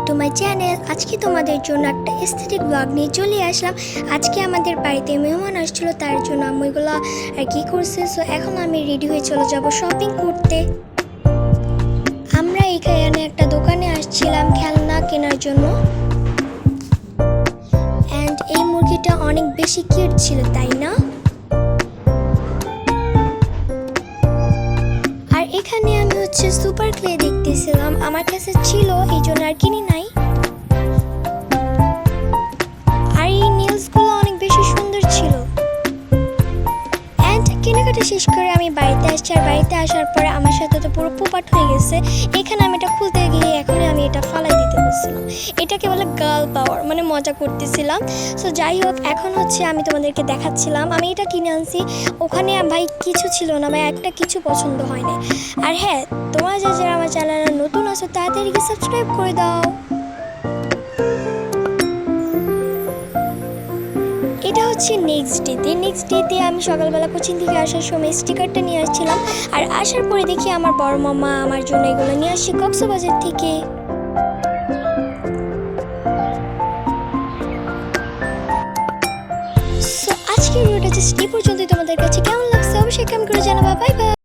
To my channel. আজকে তোমাদের জন্য একটা এস্থেটিক ব্লগ নিয়ে চলে আসলাম। আজকে আমাদের বাড়িতে মেহমান আসছিল, তার জন্য আমি এগুলো আর কি করছে। সো এখন আমি রেডি হয়ে চলে যাব শপিং করতে। আমরা এখানে একটা দোকানে আসছিলাম খেলনা কেনার জন্য। অ্যান্ড এই মুরগিটা অনেক বেশি কিউট ছিল, তাই না? আর এখানে আমি সুপার ক্লে দেখতেছিলাম, আমার কাছে ছিল এই জন্য আর কিনি নাই। আর এই নেলসগুলো অনেক বেশি সুন্দর ছিল। অ্যান্ড কেনাকাটা শেষ করে আমি বাড়িতে আসছি। আর বাড়িতে আসার পরে আমার সাথে তো পুরো পোপাট হয়ে গেছে। এখানে আমি এটা খুলতে গিয়ে এখন আমি এটা ফালাই দিতে বলছিলাম। এটাকে বলে গার্ল পাওয়ার, মানে মজা করতেছিলাম। সো যাই হোক, এখন আমি তোমাদেরকে দেখাচ্ছিলাম আমি এটা কিনে আনছি। ওখানে ভাই কিছু ছিল না, ভাই একটা কিছু পছন্দ হয় না। আর হ্যাঁ, তোমরা যারা আমার চ্যানেলে নতুন আছো তাড়াতাড়ি সাবস্ক্রাইব করে দাও। এটা নেক্সট ডেতে আমি সকালবেলা কোচিং থেকে আসার সময় স্টিকারটা নিয়ে আসছিলাম। আর আসার পরে দেখি আমার বড় মামা আমার জন্য এগুলো নিয়ে আসছে কক্সবাজার থেকে। সো আজকের ভিডিওটা জাস্ট এই পর্যন্তই। তোমাদের কাছে কেমন লাগছে অবশ্যই কমেন্ট করে জানাবা। Bye bye.